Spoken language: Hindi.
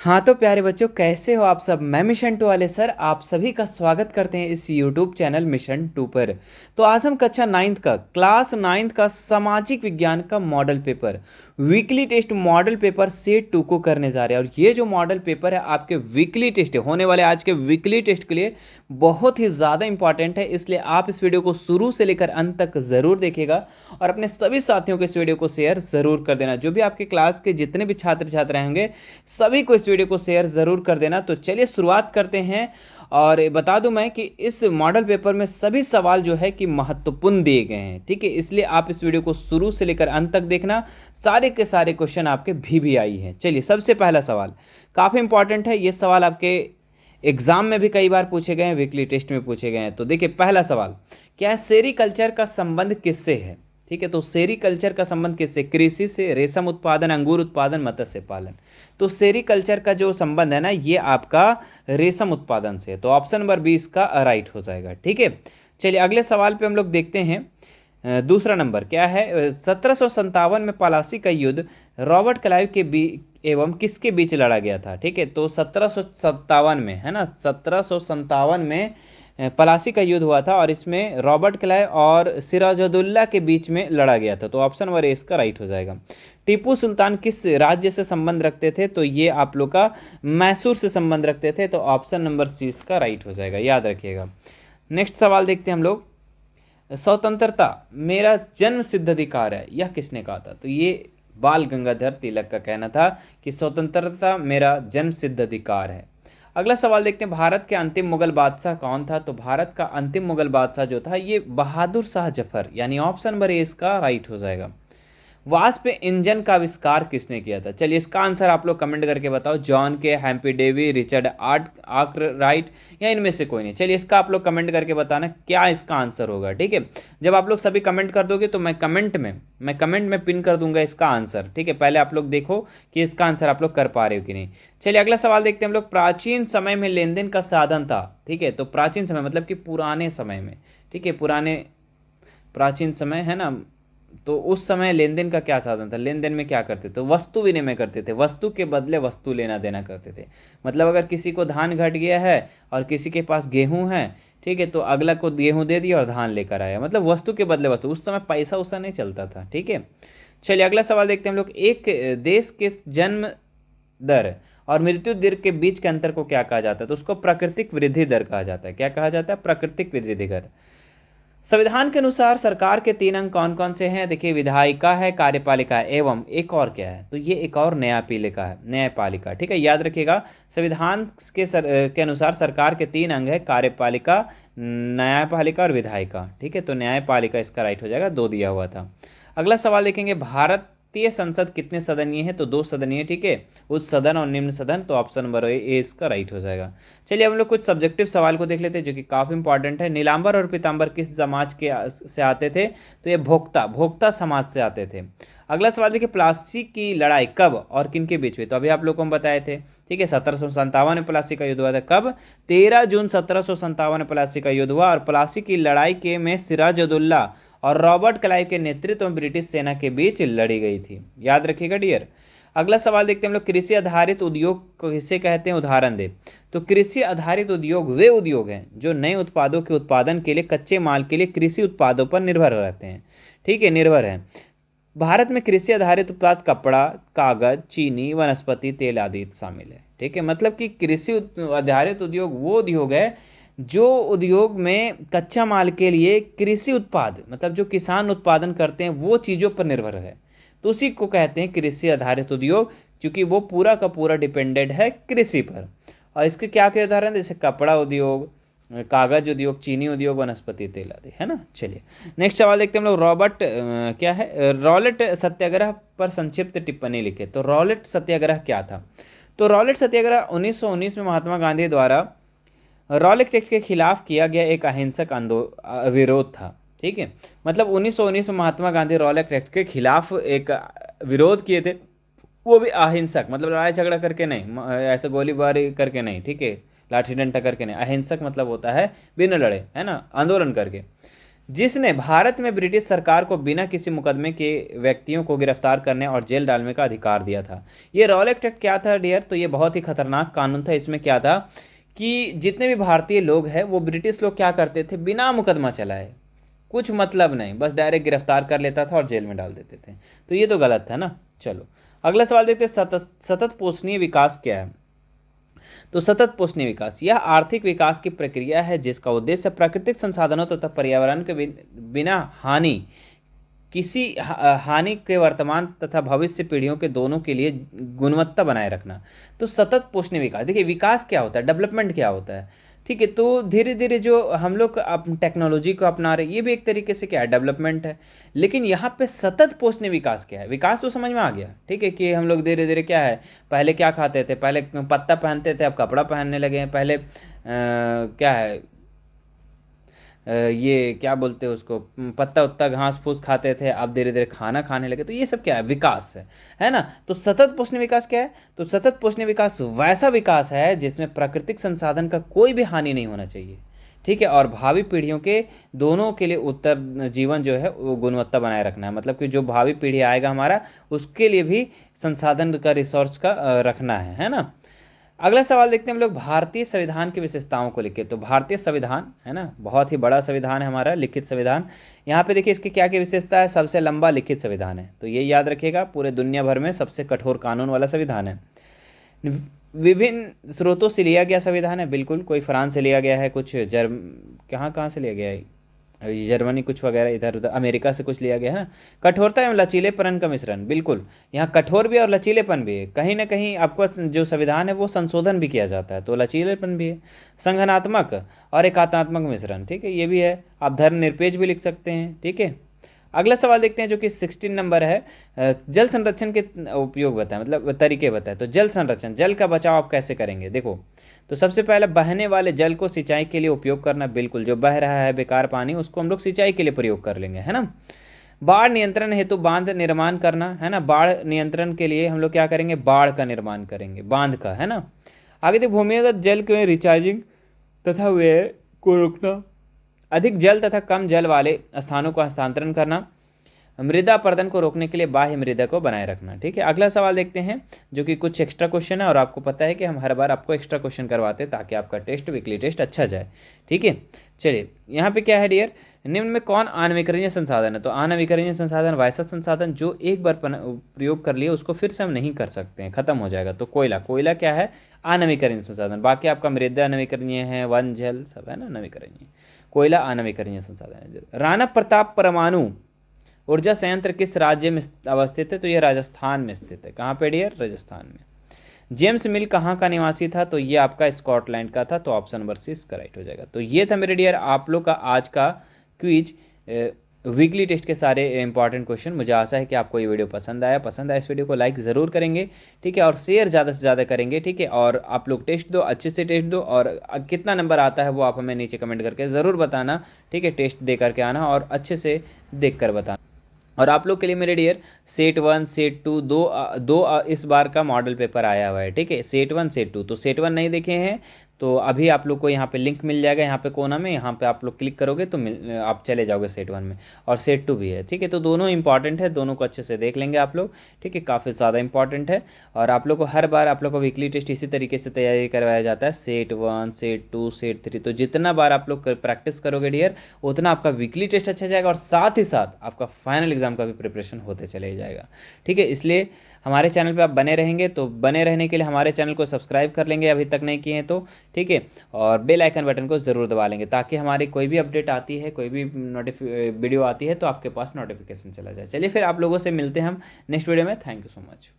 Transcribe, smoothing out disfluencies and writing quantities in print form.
हाँ तो प्यारे बच्चों, कैसे हो आप सब। मैं मिशन टू वाले सर आप सभी का स्वागत करते हैं इस यूट्यूब चैनल मिशन टू पर। तो आज हम कक्षा 9th का क्लास 9th का सामाजिक विज्ञान का model paper weekly test model paper set 2 को करने जा रहे हैं। और ये जो मॉडल पेपर है आपके वीकली टेस्ट होने वाले आज के वीकली टेस्ट के लिए बहुत ही ज़्यादा इंपॉर्टेंट है, इसलिए आप इस वीडियो को शुरू से लेकर अंत तक ज़रूर देखिएगा और अपने सभी साथियों को इस वीडियो को शेयर ज़रूर कर देना। जो भी आपके क्लास के जितने भी छात्र छात्राएं होंगे सभी को इस वीडियो को शेयर ज़रूर कर देना। तो चलिए शुरुआत करते हैं। और बता दूं मैं कि इस मॉडल पेपर में सभी सवाल जो है कि महत्वपूर्ण दिए गए हैं, ठीक है, इसलिए आप इस वीडियो को शुरू से लेकर अंत तक देखना। सारे के सारे क्वेश्चन आपके भी आई हैं। चलिए सबसे पहला सवाल काफ़ी इंपॉर्टेंट है। ये सवाल आपके एग्जाम में भी कई बार पूछे गए हैं, वीकली टेस्ट में पूछे गए हैं। तो देखिए पहला सवाल क्या है, सेरीकल्चर का संबंध किससे है। ठीक है, तो सेरीकल्चर का संबंध किससे, कृषि से, रेशम उत्पादन, अंगूर उत्पादन, मत्स्य पालन। तो सेरीकल्चर का जो संबंध है ना ये आपका रेशम उत्पादन से है। तो ऑप्शन नंबर 20 का राइट हो जाएगा। ठीक है, चलिए अगले सवाल पे हम लोग देखते हैं। दूसरा नंबर क्या है, 1757 में पलासी का युद्ध रॉबर्ट क्लाइव के एवं किसके बीच लड़ा गया था। ठीक है, तो 1757 में है ना, 1757 में पलासी का युद्ध हुआ था और इसमें रॉबर्ट क्लाइव और सिराजुद्दौला के बीच में लड़ा गया था। तो ऑप्शन नंबर ए इसका राइट हो जाएगा। टीपू सुल्तान किस राज्य से संबंध रखते थे, तो ये आप लोग का मैसूर से संबंध रखते थे। तो ऑप्शन नंबर सी इसका राइट हो जाएगा, याद रखिएगा। नेक्स्ट सवाल देखते हैं हम लोग। स्वतंत्रता मेरा जन्म सिद्ध अधिकार है, यह किसने कहा था। तो ये बाल गंगाधर तिलक का कहना था कि स्वतंत्रता मेरा जन्म सिद्ध अधिकार है। अगला सवाल देखते हैं, भारत के अंतिम मुगल बादशाह कौन था। तो भारत का अंतिम मुगल बादशाह जो था ये बहादुर शाह जफर, यानी ऑप्शन नंबर ए इसका राइट हो जाएगा। वाष्प इंजन का आविष्कार किसने किया था। चलिए इसका आंसर आप लोग कमेंट करके बताओ। जॉन के, हैम्पी डेवी, रिचर्ड आर्कराइट या इनमें से कोई नहीं। चलिए इसका आप लोग कमेंट करके बताना क्या इसका आंसर होगा। ठीक है, जब आप लोग सभी कमेंट कर दोगे तो मैं कमेंट में पिन कर दूंगा इसका आंसर। ठीक है, पहले आप लोग देखो कि इसका आंसर आप लोग कर पा रहे हो कि नहीं। चलिए अगला सवाल देखते हैं हम लोग। प्राचीन समय में लेन देन का साधन था। ठीक है, तो प्राचीन समय मतलब कि पुराने समय में, ठीक है, प्राचीन समय है ना, तो उस समय लेन देन का क्या साधन था। लेन देन में क्या करते थे, वस्तु विनिमय करते थे, वस्तु के बदले वस्तु लेना देना करते थे। मतलब अगर किसी को धान घट गया है और किसी के पास गेहूं है, ठीक है, तो अगला को गेहूं दे दिया और धान लेकर आया, मतलब वस्तु के बदले वस्तु। उस समय पैसा उसा नहीं चलता था। ठीक है, चलिए अगला सवाल देखते हैं हम लोग। एक देश के जन्म दर और मृत्यु दर के बीच के अंतर को क्या कहा जाता है। तो उसको प्राकृतिक वृद्धि दर कहा जाता है। क्या कहा जाता है, प्राकृतिक वृद्धि दर। संविधान के अनुसार सरकार के 3 अंग कौन कौन से हैं। देखिए विधायिका है, कार्यपालिका है एवं एक और क्या है, तो ये एक और न्यायपालिका है, न्यायपालिका। ठीक है, याद रखिएगा संविधान के अनुसार सरकार के 3 अंग है, कार्यपालिका, न्यायपालिका और विधायिका। ठीक है, तो न्यायपालिका इसका राइट हो जाएगा, 2 दिया हुआ था। अगला सवाल देखेंगे, भारतीय संसद कितने सदनीय है। तो 2 सदनीय। ठीक है, उच्च सदन और निम्न सदन। तो ऑप्शन नंबर ए इसका राइट हो जाएगा। चलिए हम लोग कुछ सब्जेक्टिव सवाल को देख लेते हैं जो कि काफ़ी इंपॉर्टेंट है। नीलांबर और पीतांबर किस समाज के से आते थे। तो ये भोक्ता समाज से आते थे। अगला सवाल देखिए, प्लासी की लड़ाई कब और किन के बीच हुई। तो अभी आप लोग को हम बताए थे। ठीक है, 1757 में प्लासी का युद्ध हुआ था। कब, 13 जून 1757 में प्लासी का युद्ध हुआ। और प्लासी की लड़ाई के में सिराजुद्दौला और रॉबर्ट क्लाइव के नेतृत्व में ब्रिटिश सेना के बीच लड़ी गई थी, याद रखिएगा डियर। अगला सवाल देखते हैं हम लोग, कृषि आधारित उद्योग किसे कहते हैं, उदाहरण दे। तो कृषि आधारित उद्योग वे उद्योग हैं जो नए उत्पादों के उत्पादन के लिए कच्चे माल के लिए कृषि उत्पादों पर निर्भर रहते हैं। ठीक है, निर्भर है। भारत में कृषि आधारित उत्पाद कपड़ा, कागज, चीनी, वनस्पति तेल आदि शामिल है। ठीक है, मतलब कि कृषि आधारित उद्योग वो उद्योग है जो उद्योग में कच्चा माल के लिए कृषि उत्पाद, मतलब जो किसान उत्पादन करते हैं वो चीज़ों पर निर्भर है, तो उसी को कहते हैं कृषि आधारित उद्योग, क्योंकि वो पूरा का पूरा डिपेंडेंट है कृषि पर। और इसके क्या क्या उदाहरण, जैसे कपड़ा उद्योग, कागज उद्योग, चीनी उद्योग, वनस्पति तेल आदि, है ना। चलिए नेक्स्ट सवाल देखते हैं हम लोग। रॉलेट सत्याग्रह पर संक्षिप्त टिप्पणी लिखे। तो रॉलेट सत्याग्रह क्या था। तो रॉलेट सत्याग्रह 1919 में महात्मा गांधी द्वारा रॉलेट एक्ट के खिलाफ किया गया एक अहिंसक विरोध था। ठीक है, मतलब 1919 में महात्मा गांधी रॉलेट एक्ट के खिलाफ एक विरोध किए थे, वो भी अहिंसक, मतलब लड़ाई झगड़ा करके नहीं, ऐसे गोलीबारी करके नहीं। ठीक है, लाठी डंडा करके नहीं, अहिंसक मतलब होता है बिना लड़े, है ना, आंदोलन करके। जिसने भारत में ब्रिटिश सरकार को बिना किसी मुकदमे के व्यक्तियों को गिरफ्तार करने और जेल डालने का अधिकार दिया था। ये रॉलेट एक्ट क्या था डियर? तो ये बहुत ही खतरनाक कानून था। इसमें क्या था कि जितने भी भारतीय लोग हैं वो ब्रिटिश लोग क्या करते थे, बिना मुकदमा चलाए, कुछ मतलब नहीं, बस डायरेक्ट गिरफ्तार कर लेता था और जेल में डाल देते थे। तो ये तो गलत था ना। चलो अगला सवाल देखते हैं, सतत पोषणीय विकास क्या है? तो सतत पोषणीय विकास यह आर्थिक विकास की प्रक्रिया है जिसका उद्देश्य प्राकृतिक संसाधनों तथा पर्यावरण के बिना हानि के वर्तमान तथा भविष्य पीढ़ियों के दोनों के लिए गुणवत्ता बनाए रखना। तो सतत पोषणीय विकास, देखिए विकास क्या होता है, डेवलपमेंट क्या होता है, ठीक है। तो धीरे धीरे जो हम लोग टेक्नोलॉजी को अपना रहे, ये भी एक तरीके से क्या है, डेवलपमेंट है। लेकिन यहाँ पे सतत पोषणीय विकास क्या है? विकास तो समझ में आ गया, ठीक है, कि हम लोग धीरे धीरे क्या है, पहले क्या खाते थे, पहले पत्ता पहनते थे, अब कपड़ा पहनने लगे हैं। पहले क्या है, ये क्या बोलते हैं उसको, पत्ता उत्ता घास फूस खाते थे, अब धीरे धीरे खाना खाने लगे। तो ये सब क्या है, विकास है ना। तो सतत पोषणीय विकास क्या है? तो सतत पोषणीय विकास वैसा विकास है जिसमें प्राकृतिक संसाधन का कोई भी हानि नहीं होना चाहिए, ठीक है, और भावी पीढ़ियों के दोनों के लिए उत्तर जीवन जो है वो गुणवत्ता बनाए रखना है। मतलब कि जो भावी पीढ़ी आएगा हमारा, उसके लिए भी संसाधन का, रिसोर्स का रखना है ना। अगला सवाल देखते हैं हम लोग, भारतीय संविधान की विशेषताओं को लिखे। तो भारतीय संविधान है ना, बहुत ही बड़ा संविधान है हमारा, लिखित संविधान। यहाँ पे देखिए इसकी क्या क्या विशेषता है, सबसे लंबा लिखित संविधान है, तो ये याद रखिएगा, पूरे दुनिया भर में सबसे कठोर कानून वाला संविधान है। विभिन्न स्रोतों से लिया गया संविधान है, बिल्कुल, कोई फ्रांस से लिया गया है, कुछ कहाँ कहाँ से लिया गया है, जर्मनी कुछ वगैरह, इधर उधर अमेरिका से कुछ लिया गया है ना। कठोरता एवं लचीलेपन का मिश्रण, बिल्कुल, यहाँ कठोर भी और लचीलेपन भी है। कहीं ना कहीं आपका जो संविधान है वो संशोधन भी किया जाता है, तो लचीलेपन भी है। संगठनात्मक और एकात्मक मिश्रण, ठीक है, ये भी है। आप धर्मनिरपेक्ष भी लिख सकते हैं, ठीक है। अगला सवाल देखते हैं जो कि 16 नंबर है, जल संरक्षण के उपयोग बताएं, मतलब तरीके बताएं। तो जल संरक्षण, जल का बचाव आप कैसे करेंगे? देखो, तो सबसे पहले बहने वाले जल को सिंचाई के लिए उपयोग करना, बिल्कुल, जो बह रहा है बेकार पानी उसको हम लोग सिंचाई के लिए प्रयोग कर लेंगे, है ना। बाढ़ नियंत्रण हेतु बांध निर्माण करना, है ना, बाढ़ नियंत्रण के लिए हम लोग क्या करेंगे, बाढ़ का निर्माण करेंगे, बांध का, है ना। आगे देखिए, भूमिगत जल के रिचार्जिंग तथा व्यय को रोकना, अधिक जल तथा कम जल वाले स्थानों को हस्तांतरण करना, मृदा अपरदन को रोकने के लिए बाह्य मृदा को बनाए रखना, ठीक है। अगला सवाल देखते हैं जो कि कुछ एक्स्ट्रा क्वेश्चन है, और आपको पता है कि हम हर बार आपको एक्स्ट्रा क्वेश्चन करवाते हैं ताकि आपका टेस्ट, वीकली टेस्ट अच्छा जाए, ठीक है। चलिए यहाँ पे क्या है डियर, निम्न में कौन अनवीकरणीय संसाधन है? तो अनवीकरणीय संसाधन वैसा संसाधन जो एक बार प्रयोग कर लिए उसको फिर से हम नहीं कर सकते हैं, खत्म हो जाएगा। तो कोयला, कोयला क्या है, अनवीकरणीय संसाधन। बाकी आपका मृदा अनवीकरणीय है, वन जल सब है ना नवीकरणीय, कोयला अनवीकरणीय संसाधन है। राणा प्रताप परमाणु ऊर्जा संयंत्र किस राज्य में अवस्थित है? तो यह राजस्थान में स्थित है। कहाँ पे डियर? राजस्थान में। जेम्स मिल कहाँ का निवासी था? तो ये आपका स्कॉटलैंड का था, तो ऑप्शन नंबर सी करेक्ट हो जाएगा। तो ये था मेरे डियर आप लोग का आज का क्विज, वीकली टेस्ट के सारे इंपॉर्टेंट क्वेश्चन। मुझे आशा है कि आपको ये वीडियो पसंद आया इस वीडियो को लाइक ज़रूर करेंगे, ठीक है, और शेयर ज़्यादा से ज़्यादा करेंगे, ठीक है। और आप लोग टेस्ट दो, अच्छे से टेस्ट दो, और कितना नंबर आता है वो आप हमें नीचे कमेंट करके ज़रूर बताना, ठीक है। टेस्ट दे करके आना और अच्छे से देख कर बताना। और आप लोग के लिए मेरे डियर सेट 1 सेट 2 दो इस बार का मॉडल पेपर आया हुआ है, ठीक है, सेट 1 सेट 2। तो सेट 1 नहीं देखे हैं तो अभी आप लोग को यहाँ पे लिंक मिल जाएगा, यहाँ पे कोना में, यहाँ पे आप लोग क्लिक करोगे तो आप चले जाओगे सेट 1 में, और सेट 2 भी है, ठीक है। तो दोनों इंपॉर्टेंट है, दोनों को अच्छे से देख लेंगे आप लोग, ठीक है, काफ़ी ज़्यादा इंपॉर्टेंट है। और आप लोग को हर बार आप लोग को वीकली टेस्ट इसी तरीके से तैयारी करवाया जाता है, सेट 1 सेट 2 सेट 3। तो जितना बार आप लोग प्रैक्टिस करोगे डियर उतना आपका वीकली टेस्ट अच्छा जाएगा, और साथ ही साथ आपका फाइनल एग्जाम का भी प्रिपरेशन होते चले जाएगा, ठीक है। इसलिए हमारे चैनल पे आप बने रहेंगे, तो बने रहने के लिए हमारे चैनल को सब्सक्राइब कर लेंगे अभी तक नहीं किए हैं तो, ठीक है, और बेल आइकन बटन को ज़रूर दबा लेंगे ताकि हमारी कोई भी अपडेट आती है, कोई भी वीडियो आती है तो आपके पास नोटिफिकेशन चला जाए। चलिए फिर आप लोगों से मिलते हैं हम नेक्स्ट वीडियो में। Thank you so much.